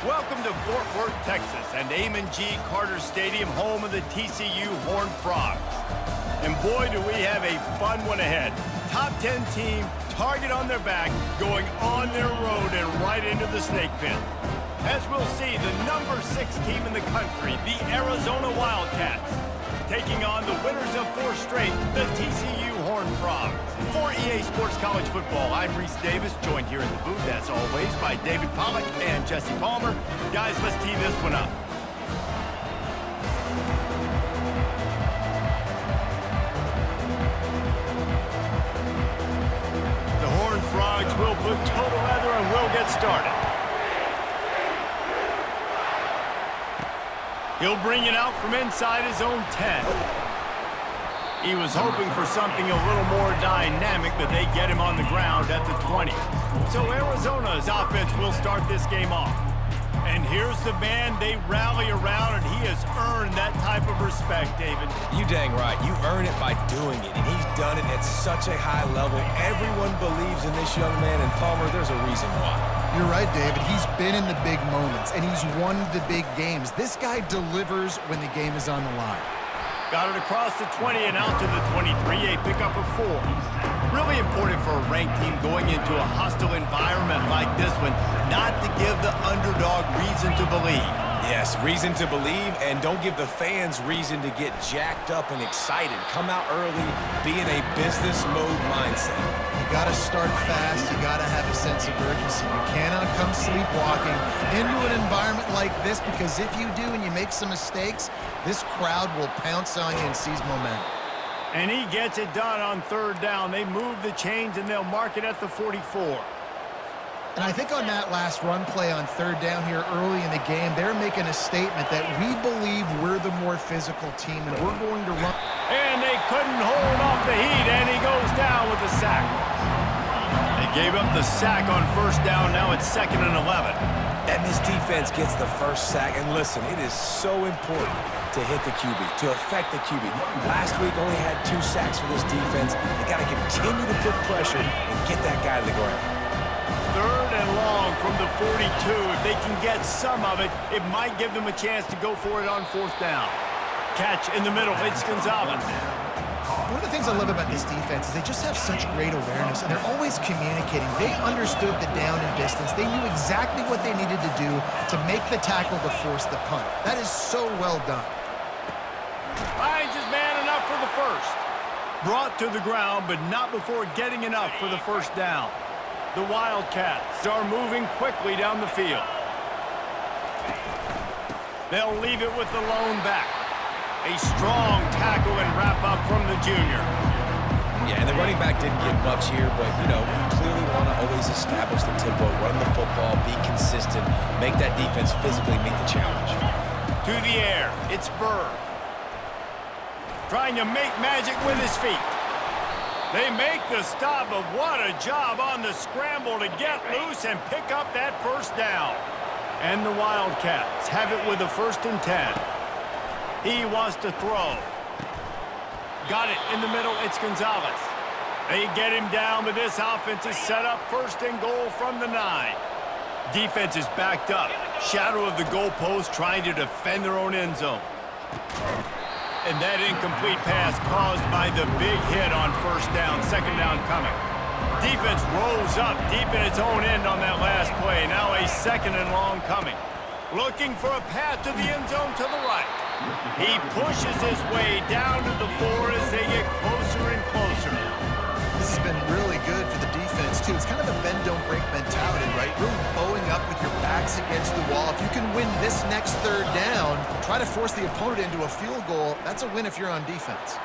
Welcome to Fort Worth, Texas, and Amon G. Carter Stadium, home of the TCU Horned Frogs. And boy, do we have a fun one ahead. Top 10 team, target on their back, going on their road and right into the snake pit. As we'll see, the number 6 team in the country, the Arizona Wildcats, taking on the winners of 4 straight, the TCU Horned Frogs. For EA Sports College Football, I'm Reese Davis, joined here in the booth, as always, by David Pollack and Jesse Palmer. Guys, let's tee this one up. The Horned Frogs will put total leather and will get started. He'll bring it out from inside his own 10. He was hoping for something a little more dynamic, but they get him on the ground at the 20. So Arizona's offense will start this game off. And here's the man they rally around, and he has earned that type of respect, David. You dang right. You earn it by doing it, and he's done it at such a high level. Everyone believes in this young man, and Palmer, there's a reason why. You're right, David. He's been in the big moments, and he's won the big games. This guy delivers when the game is on the line. Got it across the 20 and out to the 23, a pickup of 4. Really important for a ranked team going into a hostile environment like this one, not to give the underdog reason to believe. Yes, reason to believe, and don't give the fans reason to get jacked up and excited. Come out early, be in a business mode mindset. You got to start fast. You got to have a sense of urgency. You cannot come sleepwalking into an environment like this, because if you do and you make some mistakes, this crowd will pounce on you and seize momentum. And he gets it done on 3rd down. They move the chains, and they'll mark it at the 44. And I think on that last run play on 3rd down here early in the game, they're making a statement that we believe we're the more physical team, and we're going to run. And they couldn't hold off the heat, and he goes down with a sack. They gave up the sack on 1st down. Now it's 2nd and 11. And this defense gets the 1st sack. And listen, it is so important to hit the QB, to affect the QB. Last week only had 2 sacks for this defense. They got to continue to put pressure and get that guy to the ground. 3rd and long from the 42. If they can get some of it, it might give them a chance to go for it on 4th down. Catch in the middle. It's Gonzalez. One of the things I love about this defense is they just have such great awareness, and they're always communicating. They understood the down and distance. They knew exactly what they needed to do to make the tackle to force the punt. That is so well done. Finds his man enough for the 1st. Brought to the ground, but not before getting enough for the 1st down. The Wildcats are moving quickly down the field. They'll leave it with the lone back. A strong tackle and wrap up from the junior. Yeah, and the running back didn't get much here, but, you know, we clearly want to always establish the tempo, run the football, be consistent, make that defense physically meet the challenge. To the air, it's Burr. Trying to make magic with his feet. They make the stop, but what a job on the scramble to get loose and pick up that 1st down. And the Wildcats have it with a 1st and 10. He wants to throw. Got it in the middle. It's Gonzalez. They get him down, but this offense is set up 1st and goal from the 9. Defense is backed up. Shadow of the goalpost, trying to defend their own end zone. And that incomplete pass caused by the big hit on 1st down. 2nd down coming. Defense rolls up deep in its own end on that last play. Now a 2nd and long coming. Looking for a path to the end zone to the right. He pushes his way down to the 4 as they get closer and closer. This has been really good for the defense, too. It's kind of a bend-don't-break mentality, right? Really bowing up with your backs against the wall. If you can win this next 3rd down, try to force the opponent into a field goal, that's a win if you're on defense.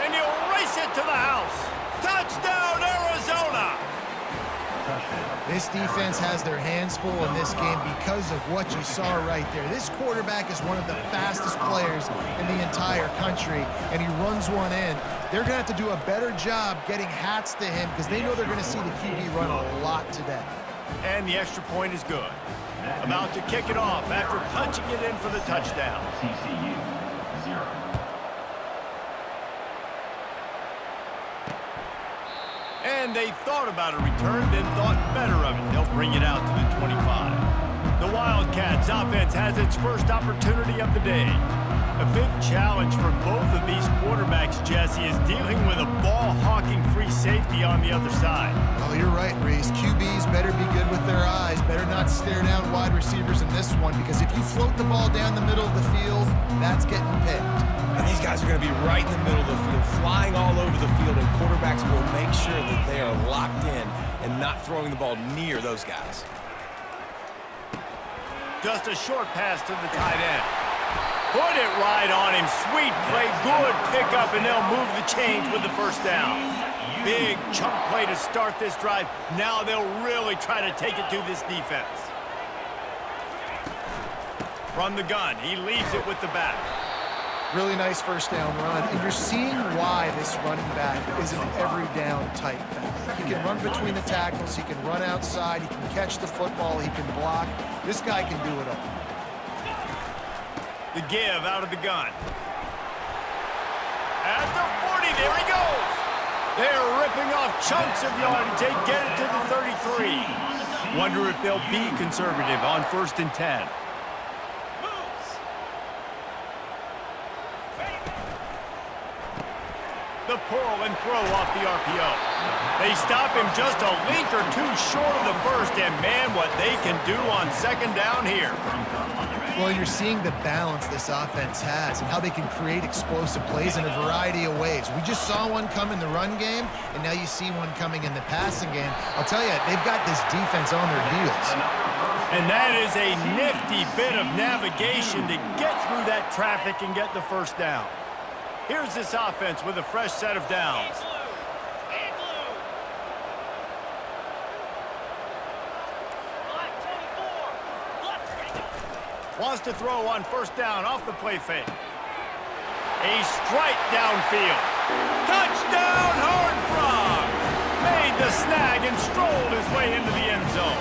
And he'll race it to the house. Touchdown, Arizona! This defense has their hands full in this game because of what you saw right there. This quarterback is one of the fastest players in the entire country, and he runs one in. They're going to have to do a better job getting hats to him because they know they're going to see the QB run a lot today. And the extra point is good. About to kick it off after punching it in for the touchdown. TCU, 0. And they thought about a return, then thought better of it. They'll bring it out to the 25. Wildcats offense has its first opportunity of the day. A big challenge for both of these quarterbacks, Jesse, is dealing with a ball-hawking free safety on the other side. Oh, you're right, Reese. QBs better be good with their eyes. Better not stare down wide receivers in this one, because if you float the ball down the middle of the field, that's getting picked. And these guys are going to be right in the middle of the field, flying all over the field, and quarterbacks will make sure that they are locked in and not throwing the ball near those guys. Just a short pass to the tight end. Put it right on him. Sweet play. Good pickup, and they'll move the chains with the first down. Big chunk play to start this drive. Now they'll really try to take it to this defense. From the gun, he leaves it with the back. Really nice first down run, and you're seeing why this running back is an every down type back. He can run between the tackles, he can run outside, he can catch the football, he can block. This guy can do it all. The give out of the gun. At the 40, there he goes. They're ripping off chunks of yardage. They get it to the 33. Wonder if they'll be conservative on 1st and 10. The pull and throw off the RPO. They stop him just a link or two short of the first, and man, what they can do on 2nd down here. Well, you're seeing the balance this offense has and how they can create explosive plays in a variety of ways. We just saw one come in the run game, and now you see one coming in the passing game. I'll tell you, they've got this defense on their heels. And that is a nifty bit of navigation to get through that traffic and get the first down. Here's this offense with a fresh set of downs. Wants to throw on 1st down off the play fake. A strike downfield. Touchdown, Horned Frog! Made the snag and strolled his way into the end zone.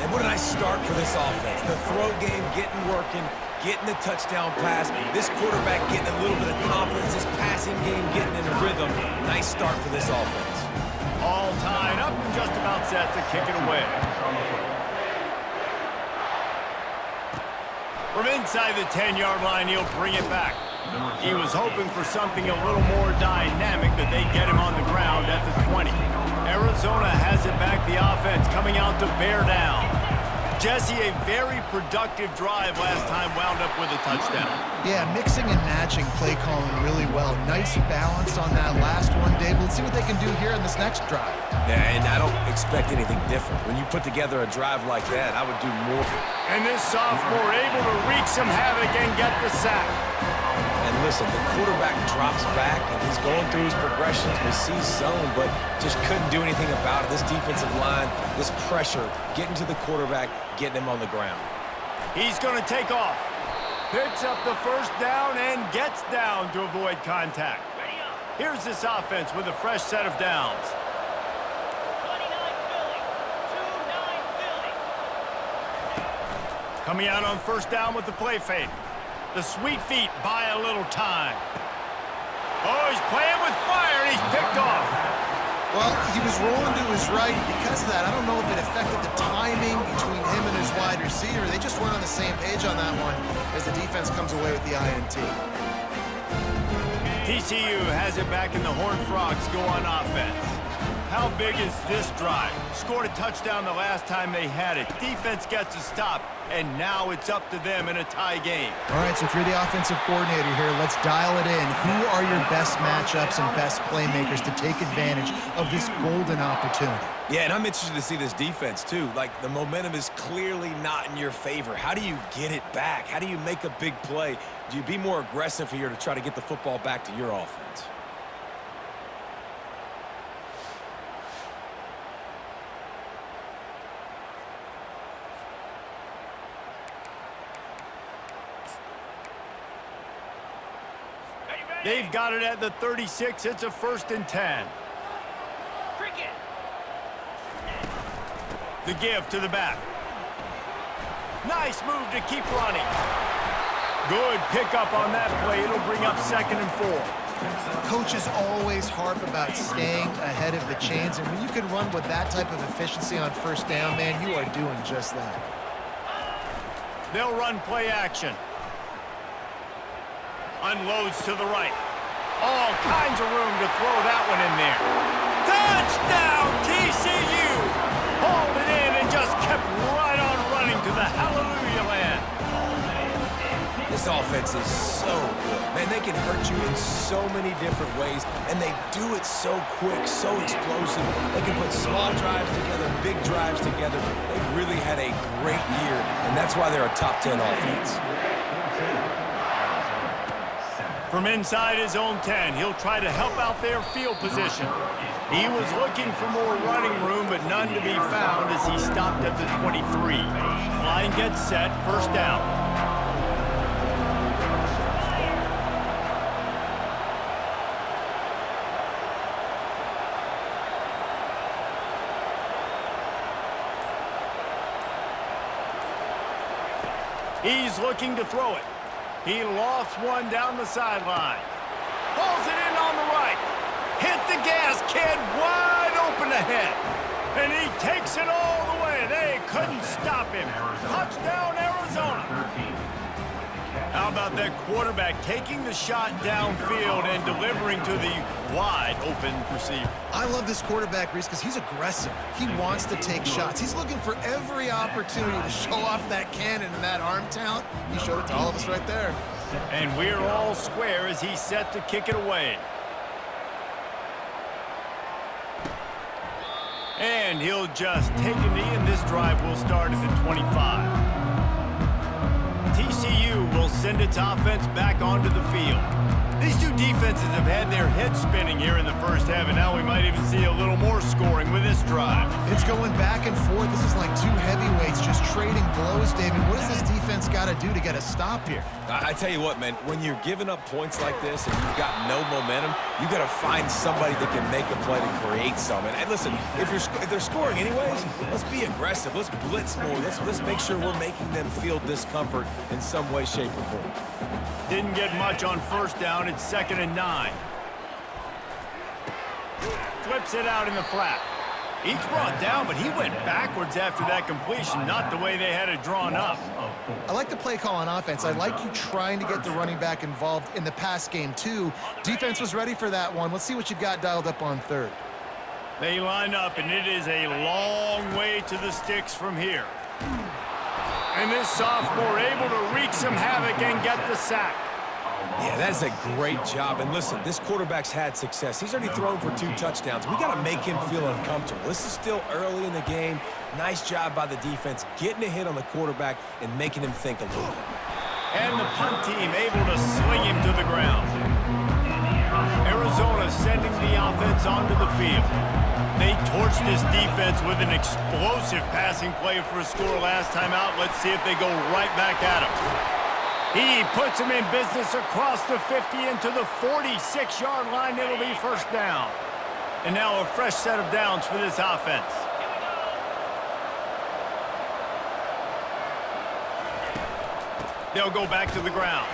And what a nice start for this offense. The throw game getting working, getting the touchdown pass. This quarterback getting a little bit of confidence. This passing game getting in a rhythm. Nice start for this offense. All tied up and just about set to kick it away. From inside the 10-yard line, he'll bring it back. He was hoping for something a little more dynamic, but they get him on the ground at the 20. Arizona has it back, the offense coming out to bear down. Jesse, a very productive drive last time, wound up with a touchdown. Yeah, mixing and matching play calling really well. Nice balance on that last one, Dave. Let's see what they can do here in this next drive. Yeah, and I don't expect anything different. When you put together a drive like that, I would do more. And this sophomore able to wreak some havoc and get the sack. And listen, the quarterback drops back, and he's going through his progressions. We see zone, but just couldn't do anything about it. This defensive line, this pressure, getting to the quarterback, getting him on the ground. He's going to take off. Picks up the first down and gets down to avoid contact. Here's this offense with a fresh set of downs. 29 Philly, 2-9 Philly. Coming out on 1st down with the play fake. The sweet feet buy a little time. Oh, he's playing with fire, and he's picked off. Well, he was rolling to his right. Because of that, I don't know if it affected the timing between him and his wide receiver. They just weren't on the same page on that one as the defense comes away with the INT. TCU has it back, and the Horned Frogs go on offense. How big is this drive? Scored a touchdown the last time they had it. Defense gets a stop, and now it's up to them in a tie game. All right, so if you're the offensive coordinator here, let's dial it in. Who are your best matchups and best playmakers to take advantage of this golden opportunity? Yeah, and I'm interested to see this defense, too. Like, the momentum is clearly not in your favor. How do you get it back? How do you make a big play? Do you be more aggressive here to try to get the football back to your offense? They've got it at the 36. It's a 1st and 10. Cricket. The give to the back. Nice move to keep running. Good pickup on that play. It'll bring up 2nd and 4. Coaches always harp about staying ahead of the chains, and when you can run with that type of efficiency on first down, man, you are doing just that. They'll run play action. Unloads to the right. All kinds of room to throw that one in there. Touchdown, TCU! Hauled it in and just kept right on running to the hallelujah land. This offense is so good. Man, they can hurt you in so many different ways, and they do it so quick, so explosive. They can put small drives together, big drives together. They've really had a great year, and that's why they're a top 10 offense. From inside his own 10, he'll try to help out their field position. He was looking for more running room, but none to be found as he stopped at the 23. Line gets set, first down. He's looking to throw it. He lofts one down the sideline. Pulls it in on the right. Hit the gas, kid, wide open ahead. And he takes it all the way. They couldn't stop him. Touchdown, Arizona. How about that quarterback taking the shot downfield and delivering to the wide open receiver? I love this quarterback, Reese, because he's aggressive. He wants to take shots. He's looking for every opportunity to show off that cannon and that arm talent. He showed it to all of us right there. And we're all square as he's set to kick it away. And he'll just take a knee, and this drive will start at the 25. TCU will send its offense back onto the field. These two defenses have had their heads spinning here in the first half, and now we might even see a little more scoring with this drive. It's going back and forth. This is like two heavyweights just trading blows, David. What does this defense got to do to get a stop here? I tell you what, man, when you're giving up points like this and you've got no momentum, you got to find somebody that can make a play to create some. And listen, if they're scoring anyways, let's be aggressive. Let's blitz more. Let's make sure we're making them feel discomfort in some way, shape, or form. Didn't get much on first down. It's 2nd and 9. Flips it out in the flat. He's brought down, but he went backwards after that completion, not the way they had it drawn up. I like the play call on offense. I like you trying to get the running back involved in the pass game, too. Defense was ready for that one. Let's see what you've got dialed up on third. They line up, and it is a long way to the sticks from here. And this sophomore able to wreak some havoc and get the sack. Yeah, that's a great job. And listen, this quarterback's had success. He's already thrown for 2 touchdowns. We got to make him feel uncomfortable. This is still early in the game. Nice job by the defense, getting a hit on the quarterback and making him think a little bit. And the punt team able to sling him to the ground. Arizona sending the offense onto the field. They torched this defense with an explosive passing play for a score last time out. Let's see if they go right back at him. He puts him in business across the 50 into the 46-yard line. It'll be first down. And now a fresh set of downs for this offense. They'll go back to the ground.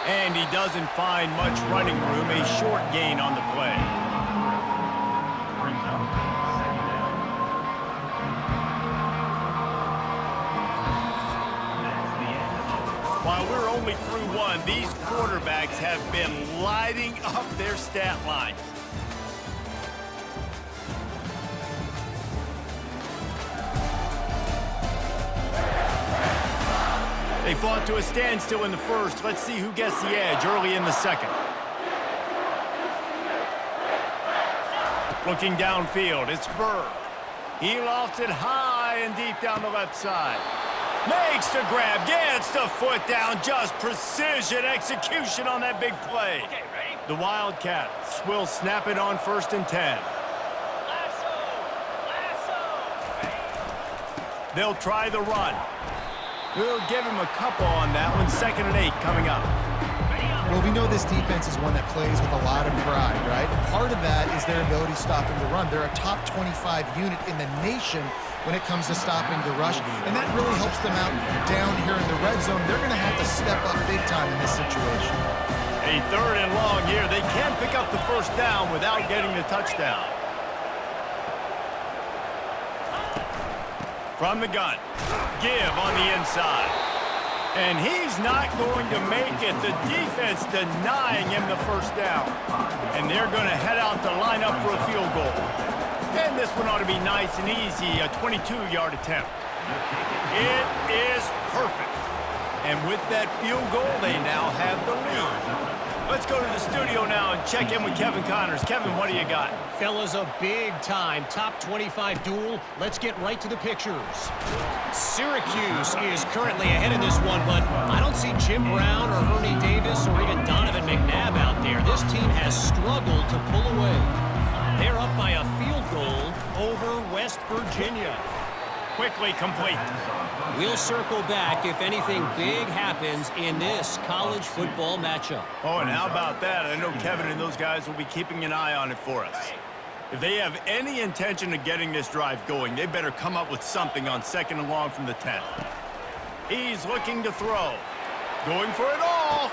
And he doesn't find much running room. A short gain on the play. While we're only through one, these quarterbacks have been lighting up their stat lines. They fought to a standstill in the first. Let's see who gets the edge early in the second. Looking downfield, it's Burr. He lofts it high and deep down the left side. Makes the grab, gets the foot down, just precision execution on that big play. Okay, ready? The Wildcats will snap it on 1st and 10. Lasso! They'll try the run. We'll give him a couple on that one. 2nd and 8 coming up. Well, we know this defense is one that plays with a lot of pride, right? Part of that is their ability stopping the run. They're a top 25 unit in the nation when it comes to stopping the rush, and that really helps them out down here in the red zone. They're going to have to step up big time in this situation. A 3rd and long here. They can pick up the first down without getting the touchdown. From the gun. Give on the inside. And he's not going to make it. The defense denying him the first down. And they're going to head out to line up for a field goal. And this one ought to be nice and easy, a 22-yard attempt. It is perfect. And with that field goal, they now have the lead. Let's go to the studio now and check in with Kevin Connors. Kevin, what do you got? Fellas, a big-time top 25 duel. Let's get right to the pictures. Syracuse is currently ahead in this one, but I don't see Jim Brown or Ernie Davis or even Donovan McNabb out there. This team has struggled to pull away. They're up by a field goal over West Virginia. Quickly complete. We'll circle back if anything big happens in this college football matchup. Oh, and how about that? I know Kevin and those guys will be keeping an eye on it for us. If they have any intention of getting this drive going, they better come up with something on 2nd and long from the 10. He's looking to throw. Going for it all.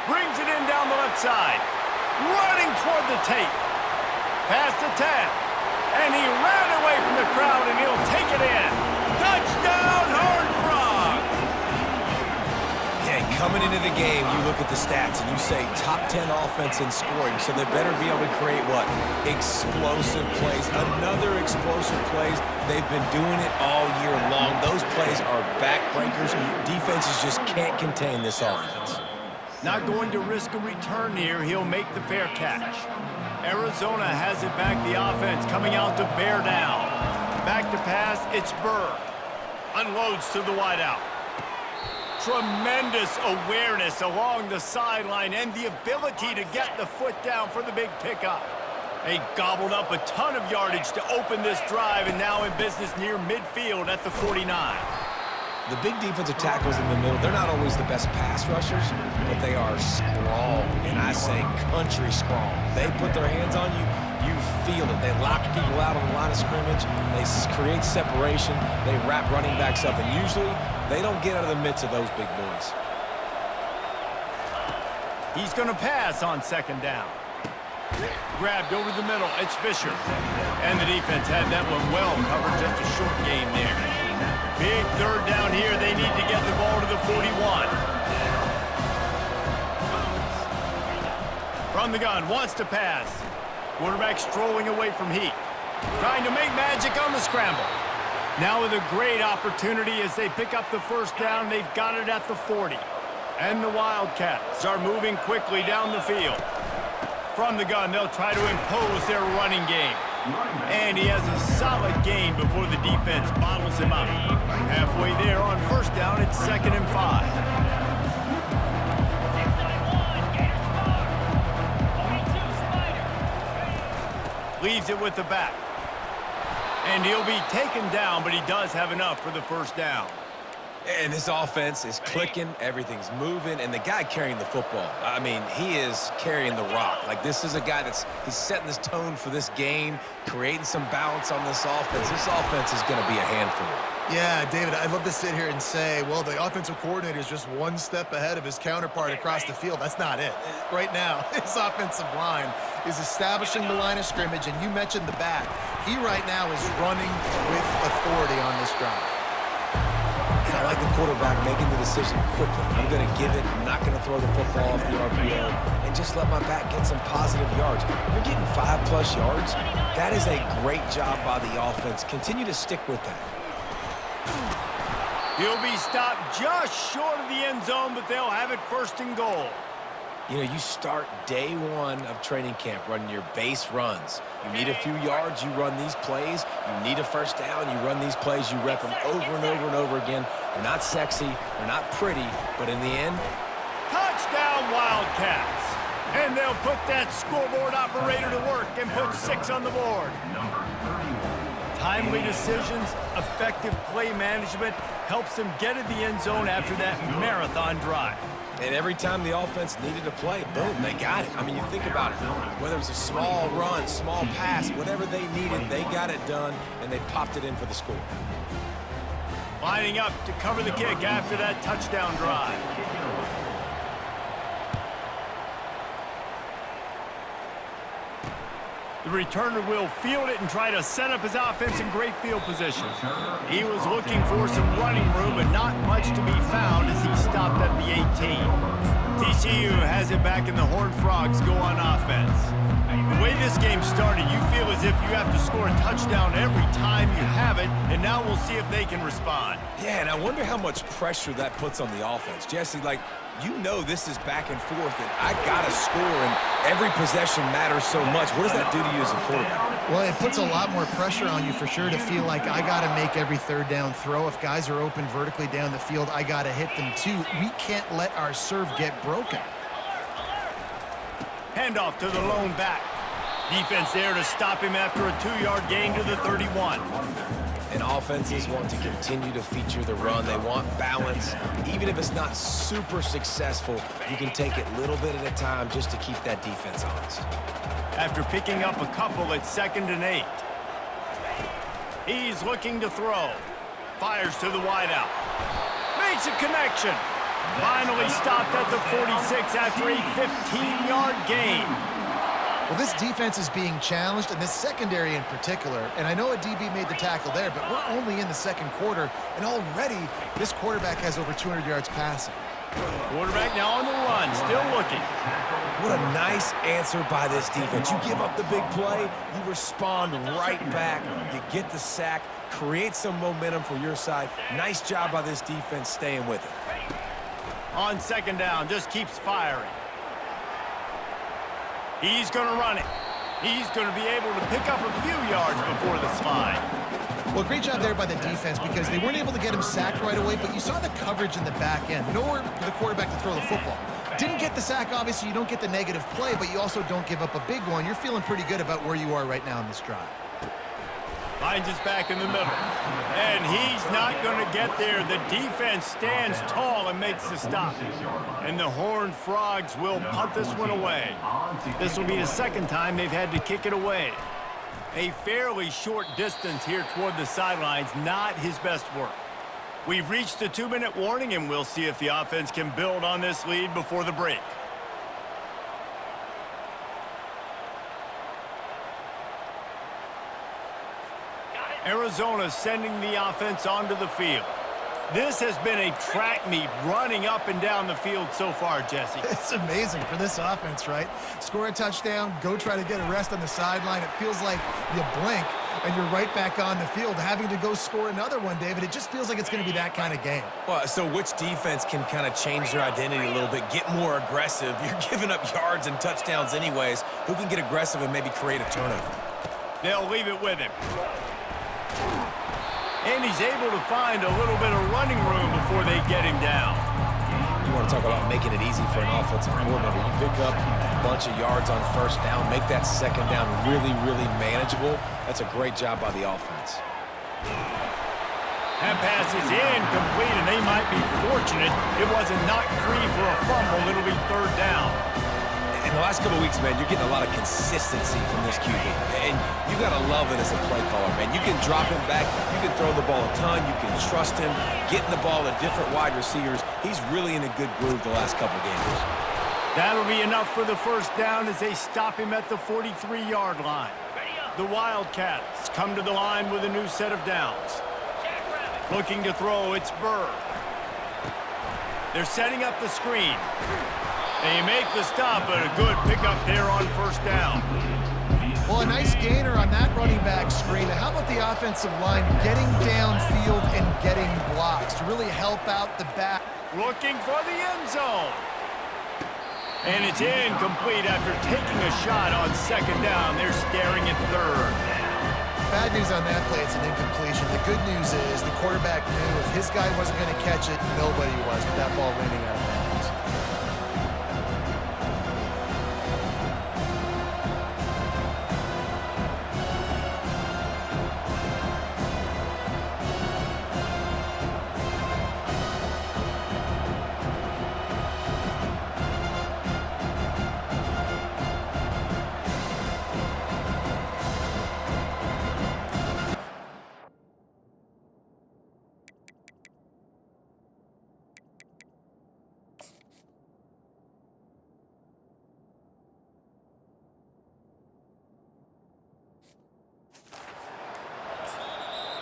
Brings it in down the left side. Running toward the tape. Past the 10. And he ran away from the crowd, and he'll take it in. Touchdown, Horned Frog! Yeah, coming into the game, you look at the stats, and you say top 10 offense in scoring, so they better be able to create what? Explosive plays. Another explosive plays. They've been doing it all year long. Those plays are backbreakers. Defenses just can't contain this offense. Not going to risk a return here. He'll make the fair catch. Arizona has it back, the offense coming out to bear down. Back to pass, it's Burr. Unloads to the wideout. Tremendous awareness along the sideline and the ability to get the foot down for the big pickup. They gobbled up a ton of yardage to open this drive and now in business near midfield at the 49. The big defensive tackles in the middle, they're not always the best pass rushers, but they are strong, and I say country strong. They put their hands on you, you feel it. They lock people out on the line of scrimmage. They create separation. They wrap running backs up, and usually they don't get out of the midst of those big boys. He's going to pass on 2nd down. Grabbed over the middle, it's Fisher. And the defense had that one well covered, just a short game there. Big 3rd down here. They need to get the ball to the 41. From the gun, wants to pass. Quarterback strolling away from heat. Trying to make magic on the scramble. Now with a great opportunity as they pick up the first down. They've got it at the 40. And the Wildcats are moving quickly down the field. From the gun, they'll try to impose their running game. And he has a solid gain before the defense bottles him up. Halfway there on 1st down, it's 2nd and 5. Leaves it with the back. And he'll be taken down, but he does have enough for the first down. And this offense is clicking, everything's moving, and the guy carrying the football, I mean, he is carrying the rock. Like, this is a guy he's setting this tone for this game, creating some balance on this offense. This offense is going to be a handful. Yeah, David, I'd love to sit here and say, well, the offensive coordinator is just one step ahead of his counterpart across the field. That's not it. Right now, his offensive line is establishing the line of scrimmage, and you mentioned the back. He right now is running with authority on this drive. And I like the quarterback making the decision quickly. I'm going to give it. I'm not going to throw the football off the RPO and just let my back get some positive yards. You're getting 5+ yards. That is a great job by the offense. Continue to stick with that. He'll be stopped just short of the end zone, but they'll have it 1st and goal. You know, you start day 1 of training camp running your base runs. You need a few yards, you run these plays. You need a first down, you run these plays. You rep them over and over and over again. They're not sexy, they're not pretty, but in the end... Touchdown, Wildcats! And they'll put that scoreboard operator to work and put 6 on the board. Timely decisions, effective play management helps them get in the end zone after that marathon drive. And every time the offense needed to play, boom, they got it. I mean, you think about it. Whether it was a small run, small pass, whatever they needed, they got it done, and they popped it in for the score. Lining up to cover the kick after that touchdown drive. The returner will field it and try to set up his offense in great field position. He was looking for some running room, but not much to be found as he stopped at the 18. TCU has it back, and the Horned Frogs go on offense. The way this game started, you feel as if you have to score a touchdown every time you have it, and now we'll see if they can respond. Yeah, and I wonder how much pressure that puts on the offense. Jesse, like, you know this is back and forth, and I got to score, and every possession matters so much. What does that do to you as a quarterback? Well, it puts a lot more pressure on you for sure to feel like I got to make every third down throw. If guys are open vertically down the field, I got to hit them too. We can't let our serve get broken. Handoff to the lone back. Defense there to stop him after a 2-yard gain to the 31. And offenses want to continue to feature the run. They want balance. Even if it's not super successful, you can take it little bit at a time just to keep that defense honest. After picking up a couple at 2nd and 8. He's looking to throw. Fires to the wideout. Makes a connection. Finally stopped at the 46 after a 15-yard gain. Well, this defense is being challenged, and this secondary in particular. And I know a DB made the tackle there, but we're only in the second quarter, and already this quarterback has over 200 yards passing. Quarterback now on the run, still looking. What a nice answer by this defense. You give up the big play, you respond right back, you get the sack, create some momentum for your side. Nice job by this defense staying with it. On 2nd down, just keeps firing. He's going to run it. He's going to be able to pick up a few yards before the slide. Well, great job there by the defense because they weren't able to get him sacked right away, but you saw the coverage in the back end. Nowhere for the quarterback to throw the football. Didn't get the sack, obviously. You don't get the negative play, but you also don't give up a big one. You're feeling pretty good about where you are right now in this drive. Finds his back in the middle. And he's not going to get there. The defense stands tall and makes the stop. And the Horned Frogs will punt this one away. This will be the second time they've had to kick it away. A fairly short distance here toward the sidelines, not his best work. We've reached the 2-minute warning, and we'll see if the offense can build on this lead before the break. Arizona sending the offense onto the field. This has been a track meet running up and down the field so far, Jesse. It's amazing for this offense, right? Score a touchdown, go try to get a rest on the sideline. It feels like you blink and you're right back on the field having to go score another one, David. It just feels like it's going to be that kind of game. Well, so which defense can kind of change their identity a little bit, get more aggressive? You're giving up yards and touchdowns anyways. Who can get aggressive and maybe create a turnover? They'll leave it with him. And he's able to find a little bit of running room before they get him down. You want to talk about making it easy for an offensive coordinator. You pick up a bunch of yards on 1st down, make that 2nd down really, really manageable. That's a great job by the offense. That pass is incomplete, and they might be fortunate it wasn't knocked free for a fumble. It'll be 3rd down. In the last couple of weeks, man, you're getting a lot of consistency from this QB. And you got to love it as a play caller, man. You can drop him back. You can throw the ball a ton. You can trust him, getting the ball to different wide receivers. He's really in a good groove the last couple games. That'll be enough for the 1st down as they stop him at the 43-yard line. The Wildcats come to the line with a new set of downs. Looking to throw, it's Burr. They're setting up the screen. They make the stop, but a good pickup there on 1st down. Well, a nice gainer on that running back screen. How about the offensive line getting downfield and getting blocks to really help out the back? Looking for the end zone. And it's incomplete after taking a shot on 2nd down. They're staring at 3rd. Bad news on that play, it's an incompletion. The good news is the quarterback knew if his guy wasn't going to catch it, nobody was with that ball landing out of bounds.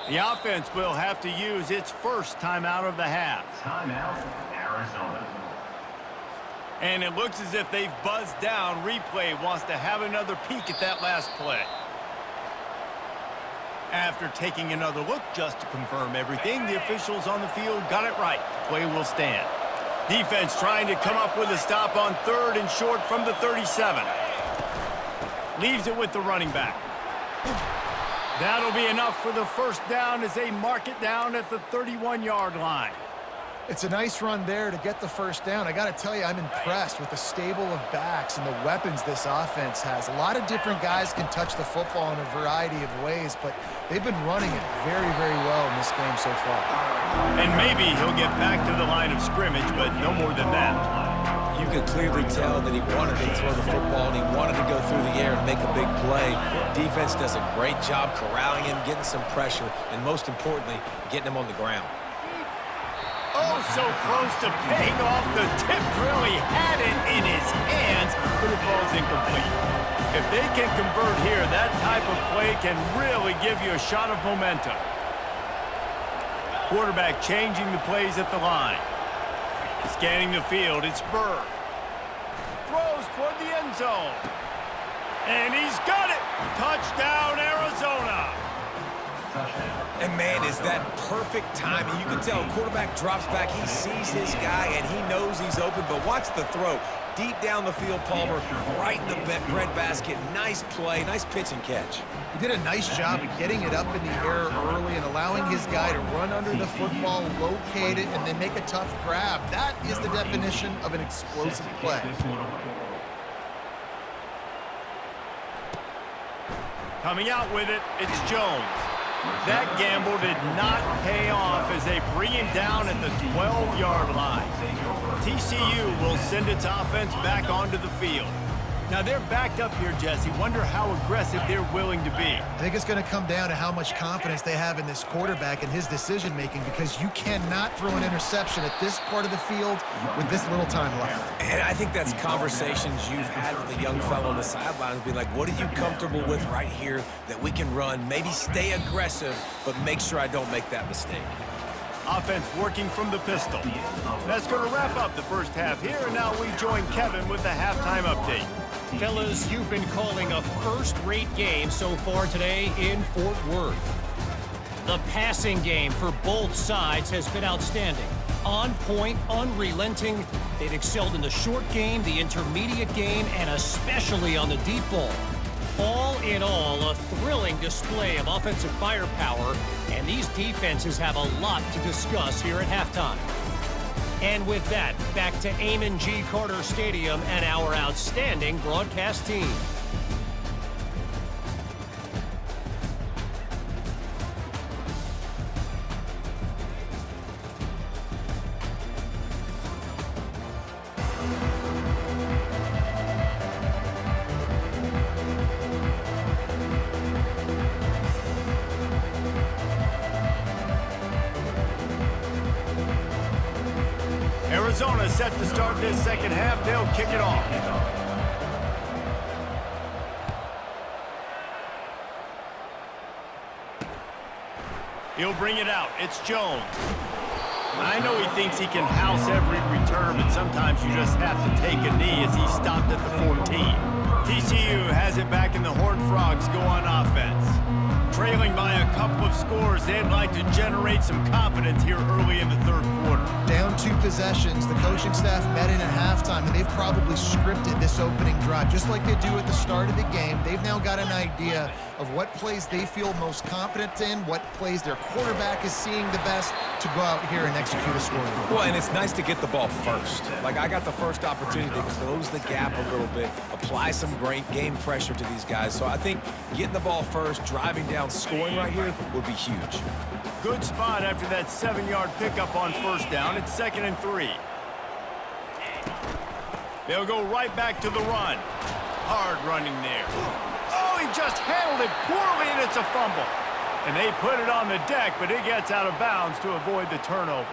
The offense will have to use its first timeout of the half. Timeout, Arizona. And it looks as if they've buzzed down. Replay wants to have another peek at that last play. After taking another look just to confirm everything, the officials on the field got it right. Play will stand. Defense trying to come up with a stop on 3rd and short from the 37. Leaves it with the running back. That'll be enough for the first down as they mark it down at the 31-yard line. It's a nice run there to get the first down. I got to tell you, I'm impressed with the stable of backs and the weapons this offense has. A lot of different guys can touch the football in a variety of ways, but they've been running it very, very well in this game so far. And maybe he'll get back to the line of scrimmage, but no more than that. You could clearly tell that he wanted to throw the football and he wanted to go through the air and make a big play. Defense does a great job corralling him, getting some pressure, and most importantly, getting him on the ground. Oh, so close to paying off. The tip really had it in his hands, but it falls incomplete. If they can convert here, that type of play can really give you a shot of momentum. Quarterback changing the plays at the line. Scanning the field, it's Burr. Throws toward the end zone. And he's got it. Touchdown, Arizona. And, man, is that perfect timing. You can tell quarterback drops back. He sees his guy, and he knows he's open. But watch the throw. Deep down the field, Palmer, right in the breadbasket. Nice play, nice pitch and catch. He did a nice job of getting it up in the air early and allowing his guy to run under the football, locate it, and then make a tough grab. That is the definition of an explosive play. Coming out with it, it's Jones. That gamble did not pay off as they bring him down at the 12-yard line. TCU will send its offense back onto the field. Now they're backed up here, Jesse. Wonder how aggressive they're willing to be. I think it's going to come down to how much confidence they have in this quarterback and his decision-making, because you cannot throw an interception at this part of the field with this little time left. And I think that's conversations you've had with the young fellow on the sidelines, being like, what are you comfortable with right here that we can run? Maybe stay aggressive, but make sure I don't make that mistake. Offense working from the pistol. That's going to wrap up the first half here, and now we join Kevin with the halftime update. Fellas, you've been calling a first-rate game so far today in Fort Worth. The passing game for both sides has been outstanding. On point, unrelenting. They've excelled in the short game, the intermediate game, and especially on the deep ball. All in all, a thrilling display of offensive firepower, and these defenses have a lot to discuss here at halftime. And with that, back to Amon G. Carter Stadium and our outstanding broadcast team. Arizona set to start this second half. They'll kick it off. He'll bring it out. It's Jones. I know he thinks he can house every return, but sometimes you just have to take a knee as he stopped at the 14. TCU has it back, and the Horned Frogs go on offense. Trailing by a couple of scores, they'd like to generate some confidence here early in the third quarter. Down 2 possessions, the coaching staff met in at halftime, and they've probably scripted this opening drive. Just like they do at the start of the game, they've now got an idea of what plays they feel most confident in, what plays their quarterback is seeing the best to go out here and execute a score. Well, and it's nice to get the ball first. Like, I got the first opportunity to close the gap a little bit, apply some great game pressure to these guys. So I think getting the ball first, driving down, scoring right here would be huge. Good spot after that 7-yard pickup on first down. It's 2nd and 3. They'll go right back to the run. Hard running there. Oh, he just handled it poorly, and it's a fumble. And they put it on the deck, but it gets out of bounds to avoid the turnover.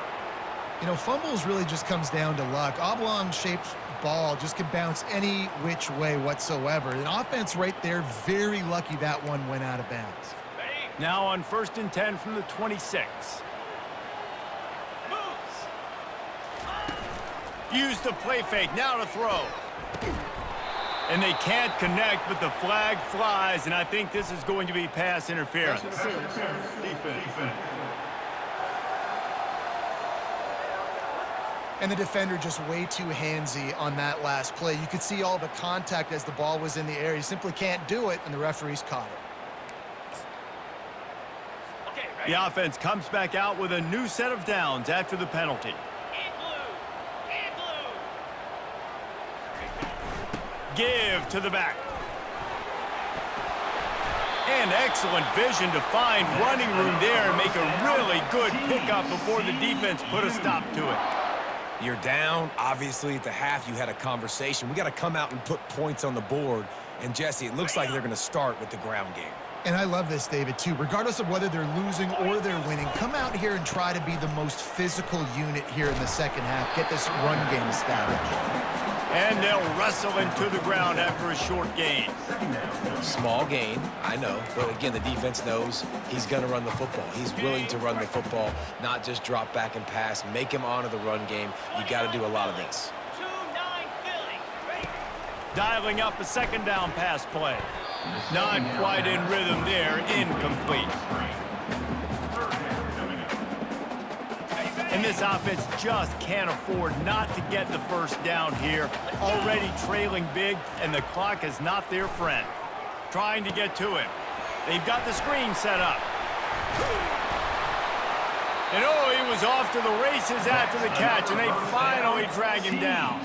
You know, fumbles really just comes down to luck. Oblong-shaped ball just can bounce any which way whatsoever. An offense right there, very lucky that one went out of bounds. Now on 1st and 10 from the 26. Use the play fake, now to throw. And they can't connect, but the flag flies, and I think this is going to be pass interference. And the defender just way too handsy on that last play. You could see all the contact as the ball was in the air. He simply can't do it, and the referees caught it. The offense comes back out with a new set of downs after the penalty. Give to the back. And excellent vision to find running room there and make a really good pickup before the defense put a stop to it. You're down. Obviously, at the half, you had a conversation. We got to come out and put points on the board. And, Jesse, it looks like they're going to start with the ground game. And I love this, David, too. Regardless of whether they're losing or they're winning, come out here and try to be the most physical unit here in the second half. Get this run game established. And they'll wrestle into the ground after a short gain. Small gain, I know. But, again, the defense knows he's going to run the football. He's willing to run the football, not just drop back and pass. Make him honor the run game. You got to do a lot of this. Dialing up a second down pass play. Not quite in rhythm there, incomplete. And this offense just can't afford not to get the first down here. Already trailing big, and the clock is not their friend. Trying to get to him. They've got the screen set up. And oh, he was off to the races after the catch, and they finally drag him down.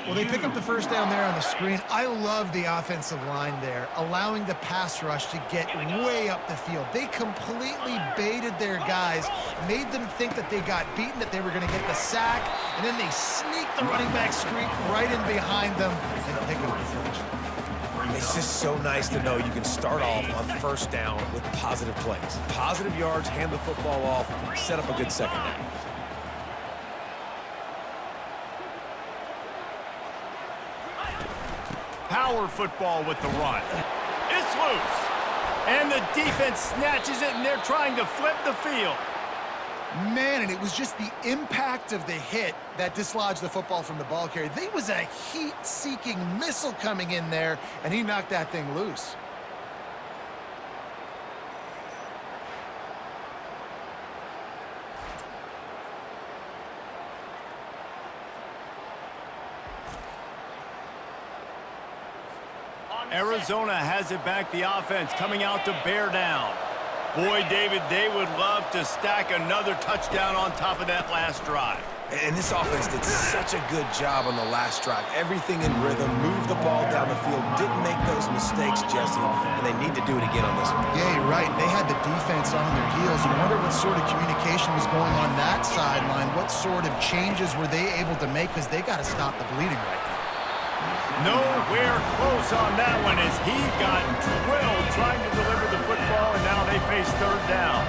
Well, they pick up the first down there on the screen. I love the offensive line there, allowing the pass rush to get way up the field. They completely baited their guys, made them think that they got beaten, that they were going to get the sack, and then they sneaked the running back screen right in behind them and pick up the first. It's just so nice to know you can start off on first down with positive plays. Positive yards, hand the football off, set up a good second down. Power football with the run. It's loose. And the defense snatches it, and they're trying to flip the field. Man, and it was just the impact of the hit that dislodged the football from the ball carrier. There was a heat-seeking missile coming in there, and he knocked that thing loose. Arizona has it back, the offense coming out to bear down. Boy, David, they would love to stack another touchdown on top of that last drive. And this offense did such a good job on the last drive. Everything in rhythm, moved the ball down the field, didn't make those mistakes, Jesse, and they need to do it again on this one. Yeah, you're right. They had the defense on their heels. You wonder what sort of communication was going on that sideline. What sort of changes were they able to make, because they got to stop the bleeding right now. Nowhere close on that one as he got drilled trying to deliver the football, and now they face third down.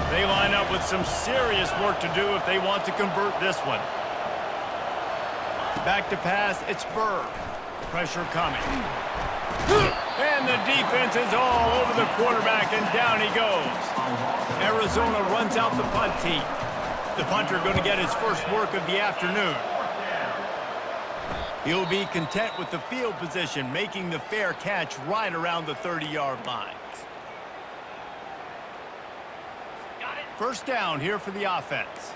They line up with some serious work to do if they want to convert this one. Back to pass, it's Burr. Pressure coming. And the defense is all over the quarterback, and down he goes. Arizona runs out the punt team. The punter going to get his first work of the afternoon. He'll be content with the field position, making the fair catch right around the 30-yard line. First down here for the offense.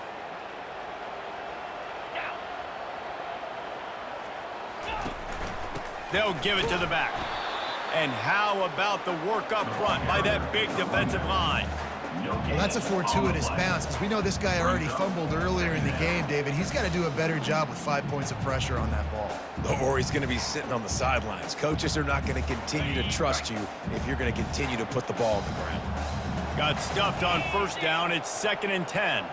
They'll give it to the back. And how about the work up front by that big defensive line? Well, that's a fortuitous bounce, because we know this guy already fumbled earlier in the game, David. He's got to do a better job with 5 points of pressure on that ball. Or he's going to be sitting on the sidelines. Coaches are not going to continue to trust you if you're going to continue to put the ball on the ground. Got stuffed on first down. It's 2nd and 10.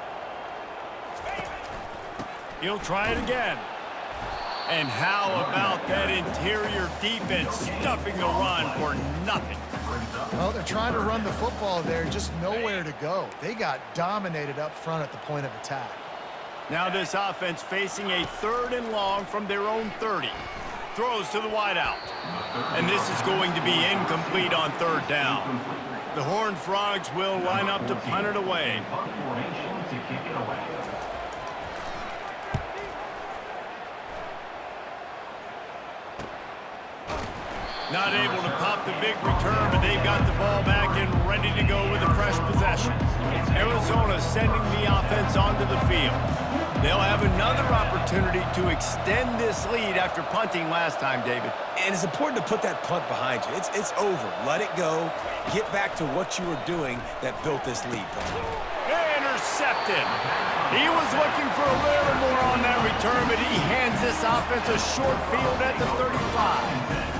He'll try it again. And how about that interior defense stuffing the run for nothing? Well, they're trying to run the football there, just nowhere to go. They got dominated up front at the point of attack. Now this offense facing a 3rd and long from their own 30. throws to the wideout. And this is going to be incomplete on third down. The Horned Frogs will line up to punt it away. Punt formation to kick it away. Not able to pop the big return, but they've got the ball back and ready to go with a fresh possession. Arizona sending the offense onto the field. They'll have another opportunity to extend this lead after punting last time, David. And it's important to put that punt behind you. It's over. Let it go. Get back to what you were doing that built this lead. Intercepted. He was looking for a little more on that return, but he hands this offense a short field at the 35.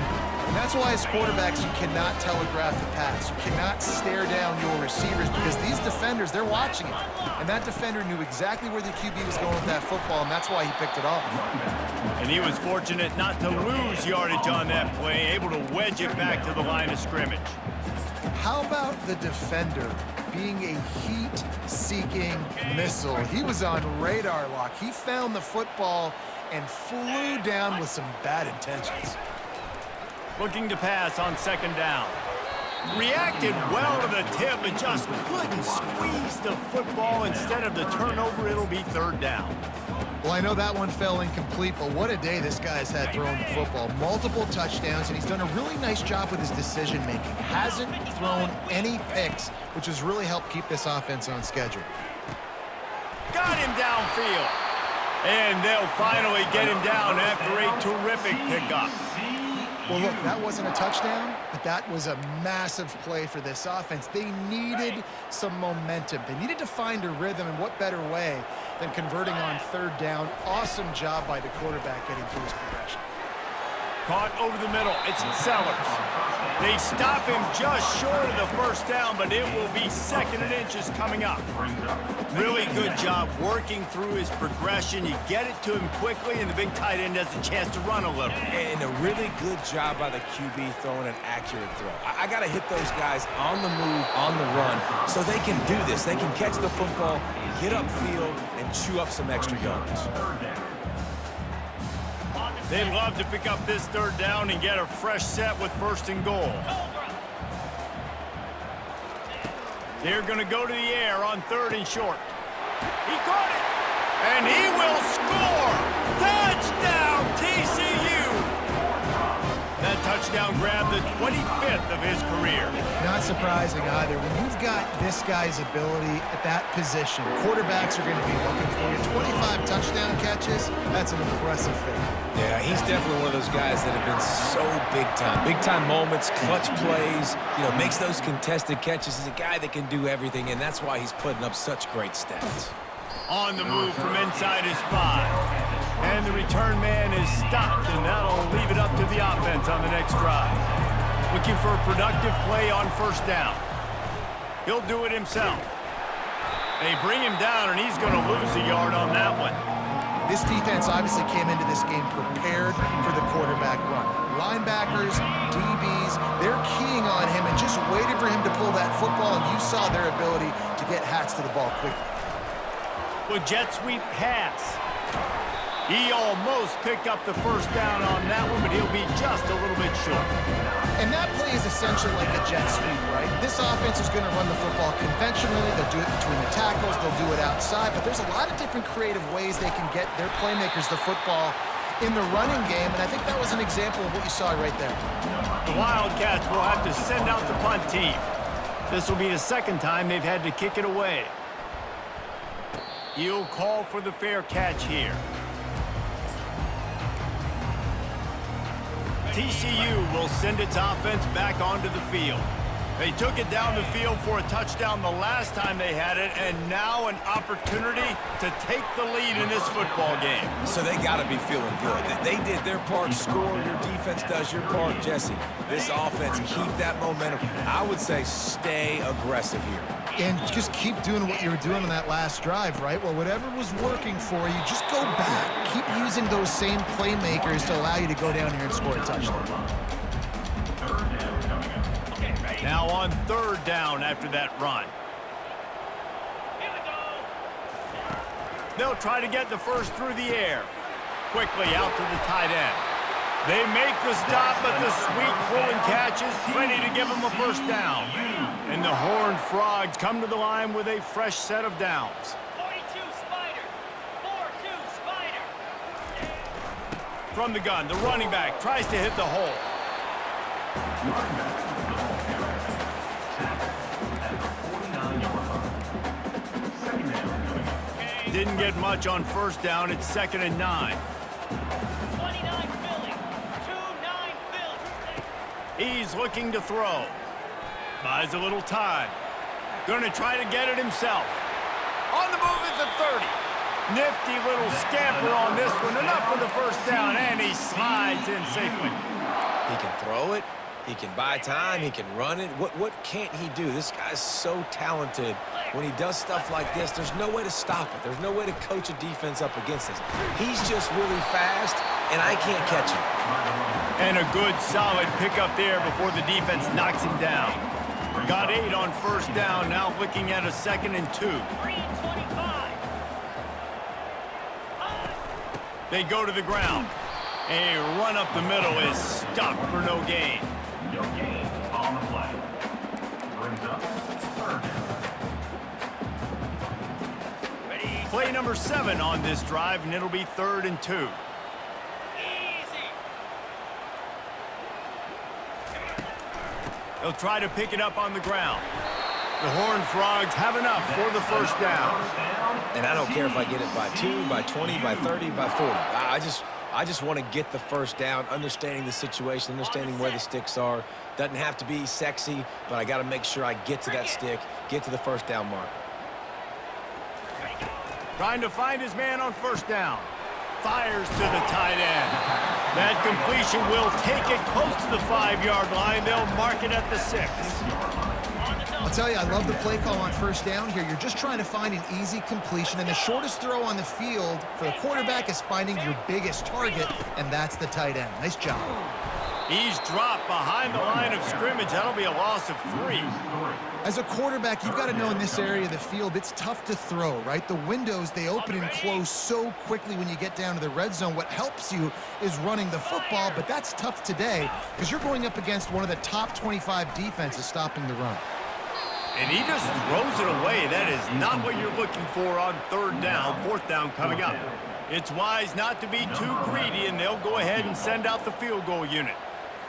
And that's why as quarterbacks, you cannot telegraph the pass. You cannot stare down your receivers because these defenders, they're watching it. And that defender knew exactly where the QB was going with that football, and that's why he picked it off. And he was fortunate not to lose yardage on that play, able to wedge it back to the line of scrimmage. How about the defender being a heat-seeking missile? He was on radar lock. He found the football and flew down with some bad intentions. Looking to pass on second down. Reacted well to the tip, but just couldn't squeeze the football. Instead of the turnover, it'll be third down. Well, I know that one fell incomplete, but what a day this guy's had throwing the football. Multiple touchdowns, and he's done a really nice job with his decision-making. Hasn't thrown any picks, which has really helped keep this offense on schedule. Got him downfield. And they'll finally get him down after a terrific pickup. Well, look, that wasn't a touchdown, but that was a massive play for this offense. They needed some momentum. They needed to find a rhythm, and what better way than converting on third down. Awesome job by the quarterback getting through his progression. Caught over the middle. It's Sellers. They stop him just short of the first down, but it will be second and inches coming up. Really good job working through his progression. You get it to him quickly, and the big tight end has a chance to run a little. And a really good job by the QB throwing an accurate throw. I got to hit those guys on the move, on the run, so they can do this. They can catch the football, get upfield, and chew up some extra yards. They'd love to pick up this third down and get a fresh set with first and goal. They're going to go to the air on third and short. He caught it, and he will score! Touchdown, TCU! That touchdown grabbed the 25th of his career. Not surprising either. When you've got this guy's ability at that position, quarterbacks are going to be looking for you. 25 touchdown catches, that's an impressive feat. Yeah, he's definitely one of those guys that have been so big time. Big time moments, clutch plays, makes those contested catches. He's a guy that can do everything, and that's why he's putting up such great stats. On the move from inside his 5. And the return man is stopped, and that'll leave it up to the offense on the next drive. Looking for a productive play on first down. He'll do it himself. They bring him down, and he's going to lose a yard on that one. This defense obviously came into this game prepared for the quarterback run. Linebackers, DBs, they're keying on him and just waited for him to pull that football, and you saw their ability to get hats to the ball quickly. Well, jet sweep pass. He almost picked up the first down on that one, but he'll be just a little bit short. And that play is essentially like a jet sweep, right? This offense is going to run the football conventionally. They'll do it between the tackles. They'll do it outside. But there's a lot of different creative ways they can get their playmakers the football in the running game. And I think that was an example of what you saw right there. The Wildcats will have to send out the punt team. This will be the second time they've had to kick it away. He'll call for the fair catch here. TCU will send its offense back onto the field. They took it down the field for a touchdown the last time they had it, and now an opportunity to take the lead in this football game. So they got to be feeling good. They did their part, score, your defense does your part. Jesse, this offense, keep that momentum. I would say stay aggressive here. And just keep doing what you were doing on that last drive, right? Well, whatever was working for you, just go back. Keep using those same playmakers to allow you to go down here and score a touchdown. Now on third down after that run. Here we go. They'll try to get the first through the air. Quickly out to the tight end. They make the stop, but the sweet pulling catch is ready to give them a first down. And the Horned Frogs come to the line with a fresh set of downs. 42 Spider. 4-2 Spider. From the gun, the running back tries to hit the hole. Didn't get much on first down. It's 2nd and 9. 29 Philly. 2-9 Philly. He's looking to throw. Buys a little time. Gonna try to get it himself. On the move is the 30. Nifty little scamper on this one. Enough for the first down, and he slides in safely. He can throw it. He can buy time. He can run it. What can't he do? This guy's so talented. When he does stuff like this, there's no way to stop it. There's no way to coach a defense up against this. He's just really fast, and I can't catch him. And a good, solid pickup there before the defense knocks him down. Got 8 on first down, now looking at a 2nd and 2. 3-25. They go to the ground. A run up the middle is stopped for no gain. No gain on the play. Brings up 3rd down. Play number 7 on this drive, and it'll be 3rd and 2. Easy. They'll try to pick it up on the ground. The Horned Frogs have enough for the first down. And I don't care if I get it by 2, by 20, by 30, by 40. I just want to get the first down, understanding the situation, understanding where the sticks are. Doesn't have to be sexy, but I got to make sure I get to that stick, get to the first down marker. Trying to find his man on first down. Fires to the tight end. That completion will take it close to the 5-yard line. They'll mark it at the 6. I'll tell you, I love the play call on first down here. You're just trying to find an easy completion, and the shortest throw on the field for the quarterback is finding your biggest target, and that's the tight end. Nice job. He's dropped behind the line of scrimmage. That'll be a loss of 3. As a quarterback, you've got to know in this area of the field, it's tough to throw, right? The windows, they open and close so quickly when you get down to the red zone. What helps you is running the football, but that's tough today because you're going up against one of the top 25 defenses stopping the run. And he just throws it away. That is not what you're looking for on 3rd down, 4th down coming up. It's wise not to be too greedy, and they'll go ahead and send out the field goal unit.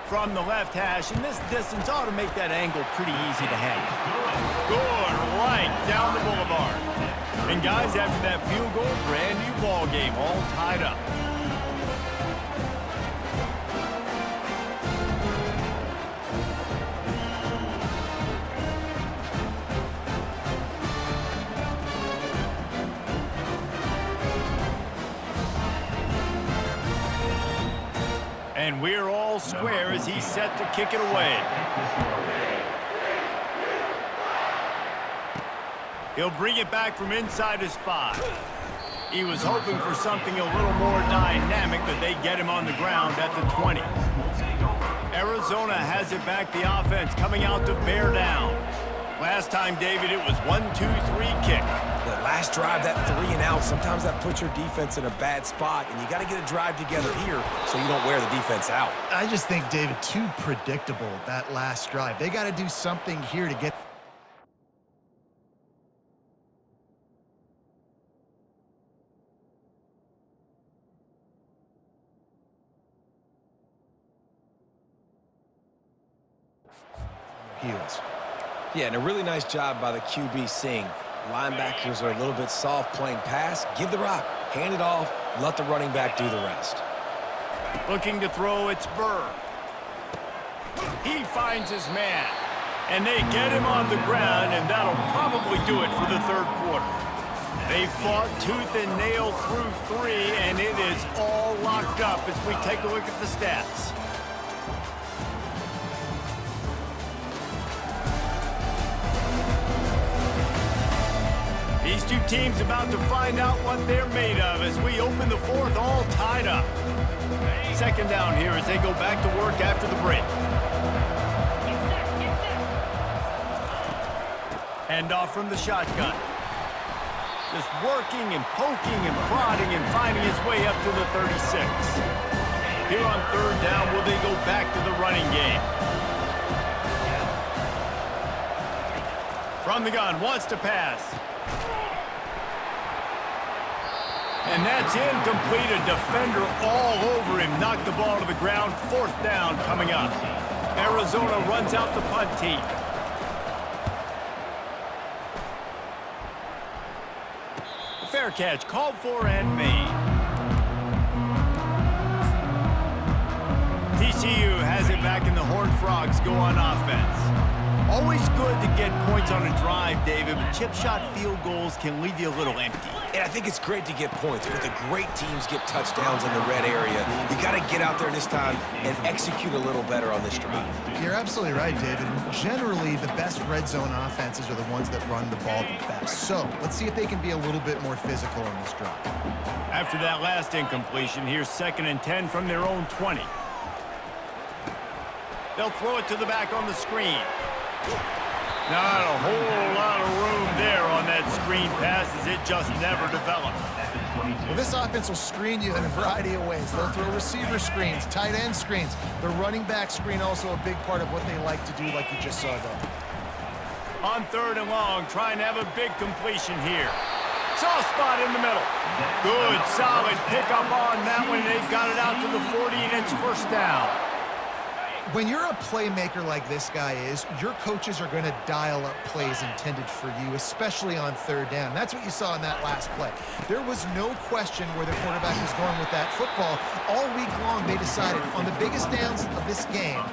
From the left hash, and this distance ought to make that angle pretty easy to handle. Good, right down the boulevard. And guys, after that field goal, brand new ball game, all tied up. And we're all square as he's set to kick it away. He'll bring it back from inside his 5. He was hoping for something a little more dynamic, but they get him on the ground at the 20. Arizona has it back, the offense coming out to bear down. Last time, David, it was 1-2-3 kick. The last drive, that 3 and out, sometimes that puts your defense in a bad spot, and you got to get a drive together here so you don't wear the defense out. I just think, David, too predictable, that last drive. They got to do something here to get... heels. Yeah, and a really nice job by the QB seeing. Linebackers are a little bit soft playing pass. Give the rock, hand it off, let the running back do the rest. Looking to throw, it's Burr. He finds his man. And they get him on the ground, and that'll probably do it for the 3rd quarter. They fought tooth and nail through 3, and it is all locked up as we take a look at the stats. These two teams about to find out what they're made of as we open the 4th all tied up. 2nd down here as they go back to work after the break. Hand off from the shotgun. Just working and poking and prodding and finding his way up to the 36. Here on third down, will they go back to the running game? From the gun, wants to pass. And that's incomplete. A defender all over him. Knocked the ball to the ground. Fourth down coming up. Arizona runs out the punt team. Fair catch called for and made. TCU has it back, and the Horned Frogs go on offense. Always good to get points on a drive, David, but chip shot field goals can leave you a little empty. And I think it's great to get points, but the great teams get touchdowns in the red area. You got to get out there this time and execute a little better on this drive. You're absolutely right, David. Generally, the best red zone offenses are the ones that run the ball the best. So let's see if they can be a little bit more physical on this drive. After that last incompletion, here's 2nd and 10 from their own 20. They'll throw it to the back on the screen. Not a whole lot of room there on that screen pass, as it just never developed. Well, this offense will screen you in a variety of ways. They'll throw receiver screens, tight end screens. The running back screen also a big part of what they like to do, like you just saw there. On third and long, trying to have a big completion here. Soft spot in the middle. Good, solid pickup on that one. They've got it out to the 40, and it's first down. When you're a playmaker like this guy is, your coaches are going to dial up plays intended for you, especially on third down. That's what you saw in that last play. There was no question where the quarterback was going with that football. All week long, they decided on the biggest downs of this game,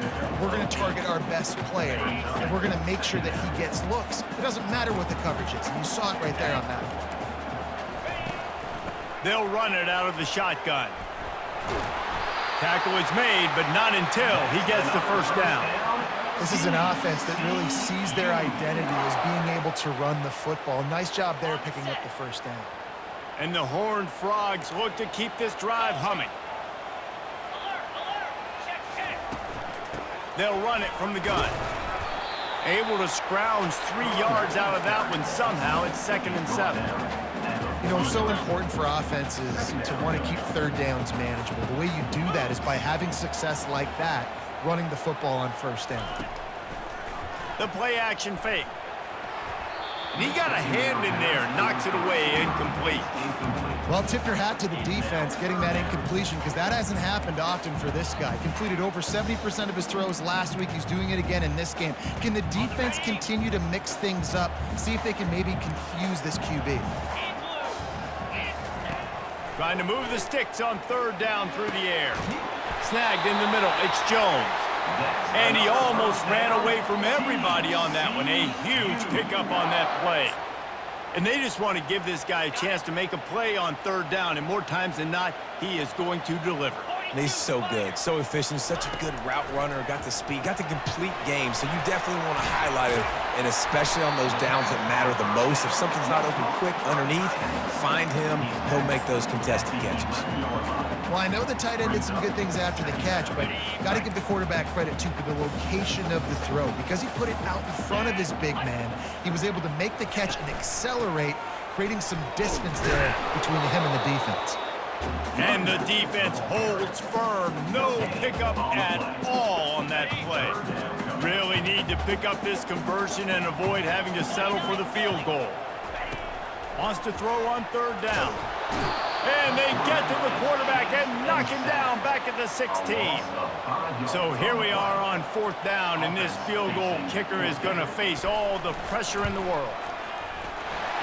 we're going to target our best player, and we're going to make sure that he gets looks. It doesn't matter what the coverage is, and you saw it right there on that one. They'll run it out of the shotgun. Tackle is made, but not until he gets the first down. This is an offense that really sees their identity as being able to run the football. Nice job there picking up the first down. And the Horned Frogs look to keep this drive humming. They'll run it from the gun. Able to scrounge 3 yards out of that one somehow. It's 2nd and 7. You know, it's so important for offenses to want to keep third downs manageable. The way you do that is by having success like that, running the football on first down. The play action fake. And he got a hand in there, knocks it away, incomplete. Well, tip your hat to the defense getting that incompletion, because that hasn't happened often for this guy. Completed over 70% of his throws last week. He's doing it again in this game. Can the defense continue to mix things up, see if they can maybe confuse this QB? Trying to move the sticks on third down through the air. Snagged in the middle. It's Jones. And he almost ran away from everybody on that one. A huge pickup on that play. And they just want to give this guy a chance to make a play on third down. And more times than not, he is going to deliver. And he's so good, so efficient, such a good route runner, got the speed, got the complete game. So you definitely want to highlight it, and especially on those downs that matter the most. If something's not open quick underneath, find him. He'll make those contested catches. Well, I know the tight end did some good things after the catch, but got to give the quarterback credit, too, for the location of the throw. Because he put it out in front of his big man, he was able to make the catch and accelerate, creating some distance there between him and the defense. And the defense holds firm. No pickup at all on that play. Really need to pick up this conversion and avoid having to settle for the field goal. Wants to throw on third down. And they get to the quarterback and knock him down back at the 16. So here we are on fourth down, and this field goal kicker is going to face all the pressure in the world.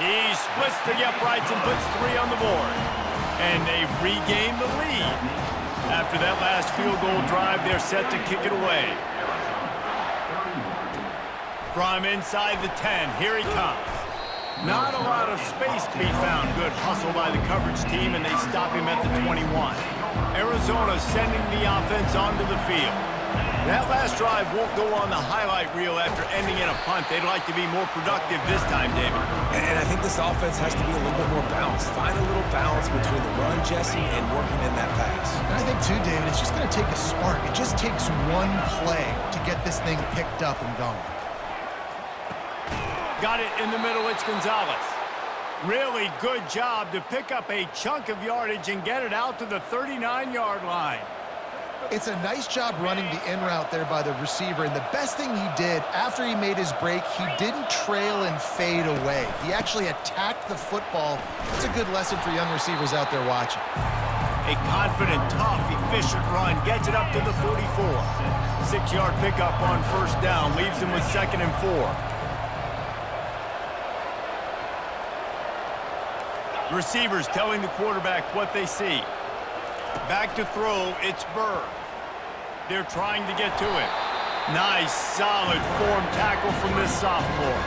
He splits the uprights and puts 3 on the board. And they've regained the lead. After that last field goal drive, they're set to kick it away. From inside the 10, here he comes. Not a lot of space to be found. Good hustle by the coverage team, and they stop him at the 21. Arizona sending the offense onto the field. That last drive won't go on the highlight reel after ending in a punt. They'd like to be more productive this time, David. And I think this offense has to be a little bit more balanced. Find a little balance between the run, Jesse, and working in that pass. And I think, too, David, it's just going to take a spark. It just takes one play to get this thing picked up and going. Got it in the middle. It's Gonzalez. Really good job to pick up a chunk of yardage and get it out to the 39-yard line. It's a nice job running the in route there by the receiver, and the best thing he did after he made his break, he didn't trail and fade away. He actually attacked the football. That's a good lesson for young receivers out there watching. A confident, tough, efficient run gets it up to the 44. 6-yard pickup on first down leaves him with 2nd and 4. Receivers telling the quarterback what they see. Back to throw, it's Burr. They're trying to get to him. Nice, solid form tackle from this sophomore.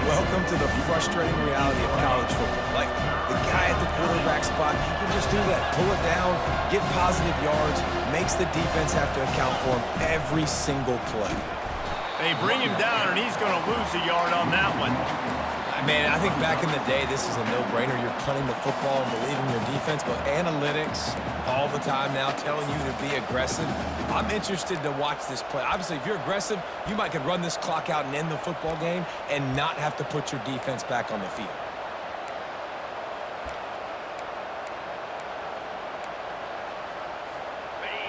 Welcome to the frustrating reality of college football. Like, the guy at the quarterback spot, he can just do that. Pull it down, get positive yards, makes the defense have to account for him every single play. They bring him down, and he's going to lose a yard on that one. Man, I think back in the day, this is a no-brainer. You're punting the football and believing your defense, but analytics all the time now telling you to be aggressive. I'm interested to watch this play. Obviously, if you're aggressive, you might could run this clock out and end the football game and not have to put your defense back on the field.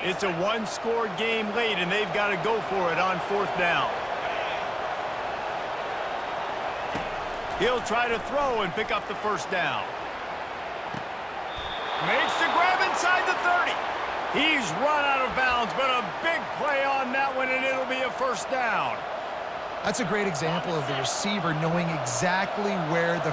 It's a one-score game late, and they've got to go for it on 4th down. He'll try to throw and pick up the first down. Makes the grab inside the 30. He's run out of bounds, but a big play on that one, and it'll be a first down. That's a great example of the receiver knowing exactly where the...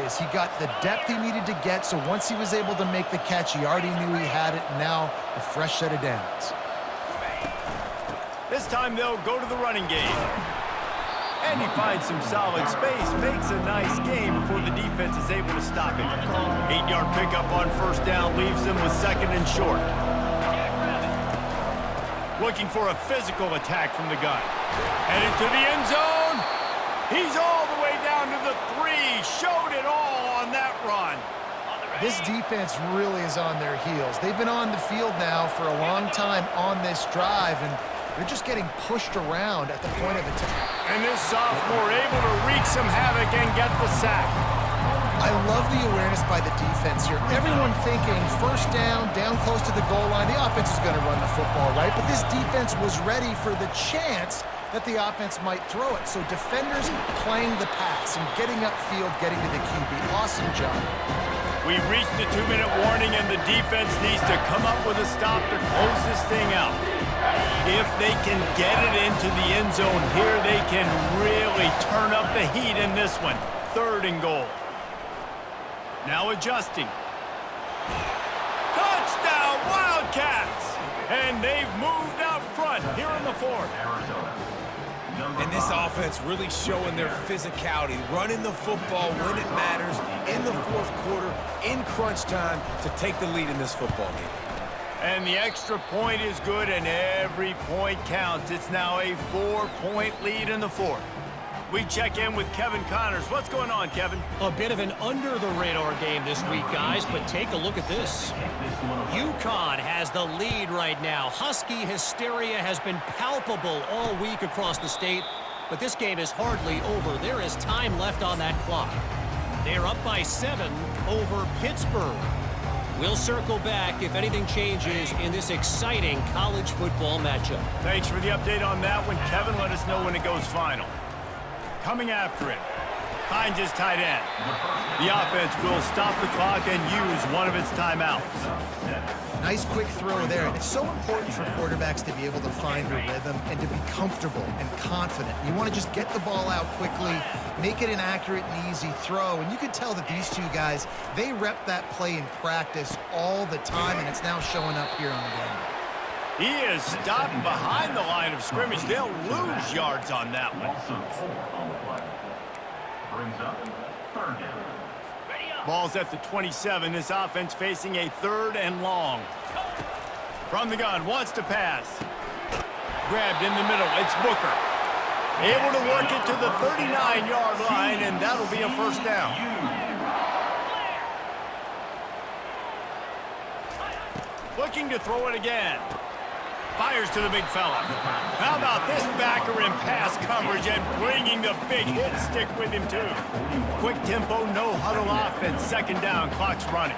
is. He got the depth he needed to get, so once he was able to make the catch, he already knew he had it, and now a fresh set of downs. This time they'll go to the running game. And he finds some solid space, makes a nice game before the defense is able to stop him. 8-yard pickup on first down leaves him with 2nd and short. Looking for a physical attack from the gun. Headed to the end zone. He's all the way down to the 3. Showed it all on that run. This defense really is on their heels. They've been on the field now for a long time on this drive, and they're just getting pushed around at the point of attack. And this sophomore able to wreak some havoc and get the sack. I love the awareness by the defense here. Everyone thinking first down, down close to the goal line. The offense is going to run the football, right? But this defense was ready for the chance that the offense might throw it. So defenders playing the pass and getting upfield, getting to the QB. Awesome job. We've reached the 2-minute warning, and the defense needs to come up with a stop to close this thing out. If they can get it into the end zone here, they can really turn up the heat in this one. 3rd and goal. Now adjusting. Touchdown, Wildcats! And they've moved out front here in the 4th. And this offense really showing their physicality, running the football when it matters, in the 4th quarter, in crunch time, to take the lead in this football game. And the extra point is good, and every point counts. It's now a 4-point lead in the 4th. We check in with Kevin Connors. What's going on, Kevin? A bit of an under-the-radar game this week, guys, but take a look at this. UConn has the lead right now. Husky hysteria has been palpable all week across the state, but this game is hardly over. There is time left on that clock. They're up by 7 over Pittsburgh. We'll circle back if anything changes in this exciting college football matchup. Thanks for the update on that one, Kevin. Let us know when it goes final. Coming after it, Hines is tight end. The offense will stop the clock and use one of its timeouts. Nice quick throw there. And it's so important for quarterbacks to be able to find their rhythm and to be comfortable and confident. You want to just get the ball out quickly, make it an accurate and easy throw. And you can tell that these two guys, they rep that play in practice all the time, and it's now showing up here on the game. He is stopped behind the line of scrimmage. They'll lose yards on that one. Brings up 3rd down. Ball's at the 27. This offense facing a 3rd and long. From the gun, wants to pass. Grabbed in the middle. It's Booker. Able to work it to the 39-yard line, and that'll be a first down. looking to throw it again. Fires to the big fella. How about this backer in pass coverage and bringing the big hit stick with him, too. Quick tempo, no huddle offense. Second down, clock's running.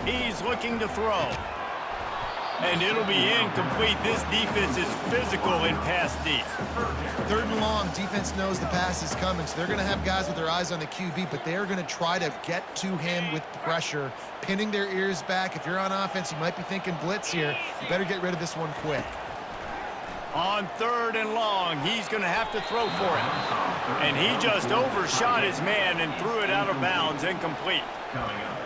He's looking to throw. And it'll be incomplete. This defense is physical in pass deep. Third and long, defense knows the pass is coming, so they're going to have guys with their eyes on the QB, but they're going to try to get to him with pressure, pinning their ears back. If you're on offense, you might be thinking blitz here. You better get rid of this one quick. On third and long, he's going to have to throw for it. And he just overshot his man and threw it out of bounds, incomplete.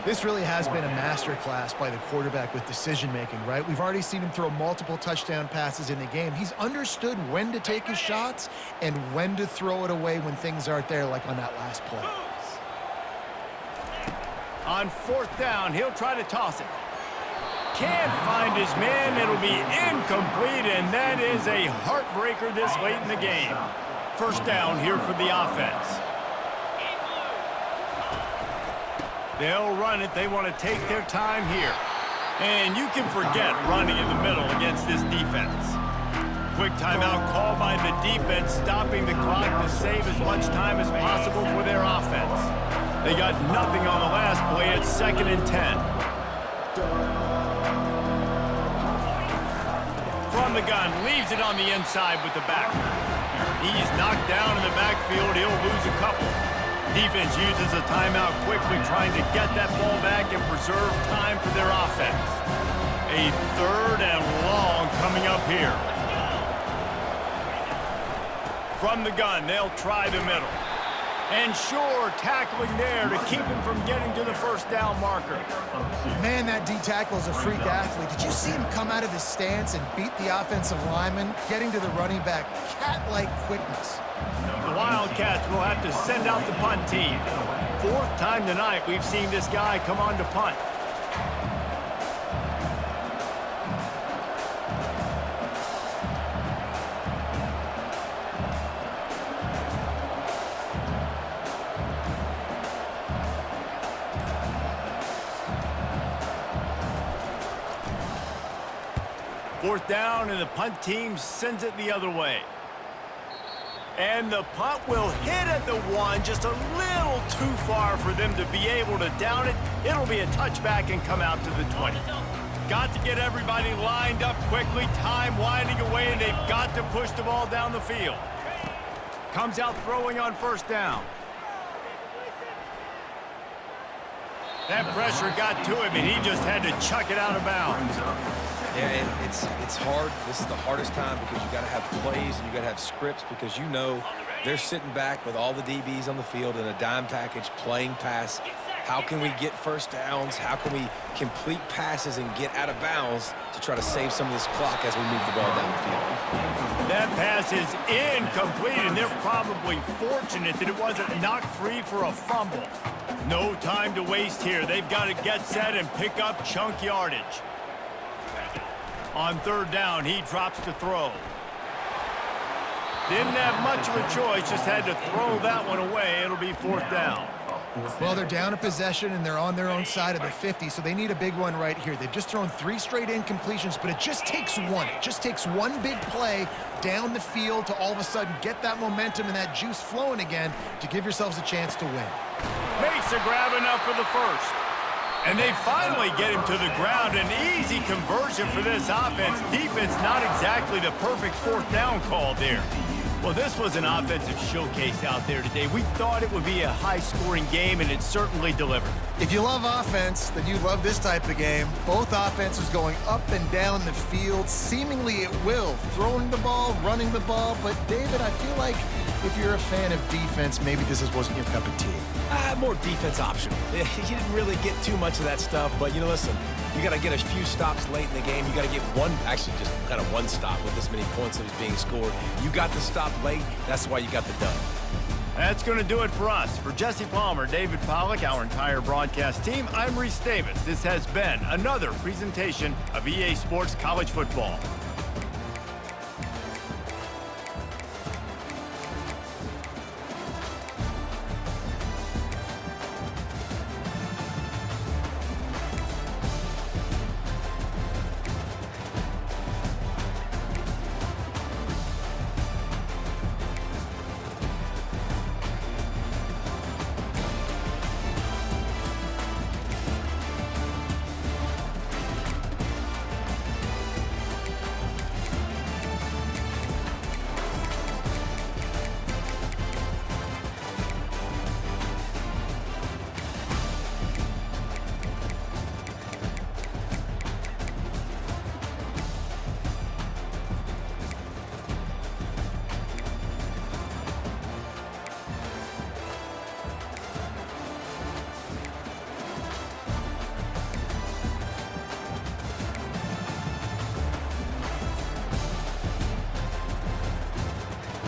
This really has been a masterclass by the quarterback with decision-making, right? We've already seen him throw multiple touchdown passes in the game. He's understood when to take his shots and when to throw it away when things aren't there, like on that last play. On fourth down, he'll try to toss it. Can't find his man. It'll be incomplete, and that is a heartbreaker this late in the game. First down here for the offense. They'll run it. They want to take their time here. And you can forget running in the middle against this defense. Quick timeout call by the defense, stopping the clock to save as much time as possible for their offense. They got nothing on the last play. It's 2nd and 10. From the gun, leaves it on the inside with the back. He's knocked down in the backfield. He'll lose a couple. Defense uses a timeout quickly, trying to get that ball back and preserve time for their offense. A third and long coming up here. From the gun, they'll try the middle. And sure, tackling there to keep him from getting to the first down marker. Man, that D tackle is a freak athlete. Did you see him come out of his stance and beat the offensive lineman, getting to the running back? Cat-like quickness. The Wildcats will have to send out the punt team. Fourth time tonight we've seen this guy come on to punt. Fourth down, and the punt team sends it the other way. And the punt will hit at the 1, just a little too far for them to be able to down it. It'll be a touchback and come out to the 20. Got to get everybody lined up quickly, time winding away, and they've got to push the ball down the field. Comes out throwing on first down. That pressure got to him, and he just had to chuck it out of bounds. Yeah, and it's hard. This is the hardest time because you got to have plays and you got to have scripts because you know they're sitting back with all the DBs on the field in a dime package playing pass. How can we get first downs? How can we complete passes and get out of bounds to try to save some of this clock as we move the ball down the field? That pass is incomplete, and they're probably fortunate that it wasn't knocked free for a fumble. No time to waste here. They've got to get set and pick up chunk yardage. On third down, he drops to throw. Didn't have much of a choice, just had to throw that one away. It'll be fourth down. Well, they're down a possession, and they're on their own side of the 50, so they need a big one right here. They've just thrown 3 straight incompletions, but it just takes one. It just takes one big play down the field to all of a sudden get that momentum and that juice flowing again to give yourselves a chance to win. Makes a grab enough for the first. And they finally get him to the ground. An easy conversion for this offense. Defense not exactly the perfect fourth down call there. Well, this was an offensive showcase out there today. We thought it would be a high-scoring game, and it certainly delivered. If you love offense, then you love this type of game. Both offenses going up and down the field, seemingly at will. Throwing the ball, running the ball. But, David, I feel like if you're a fan of defense, maybe this wasn't your cup of tea. More defense optional. You didn't really get too much of that stuff, but, listen, you got to get a few stops late in the game. You got to get one stop with this many points that was being scored. You got the stop late. That's why you got the dub. That's going to do it for us. For Jesse Palmer, David Pollack, our entire broadcast team, I'm Reese Davis. This has been another presentation of EA Sports College Football.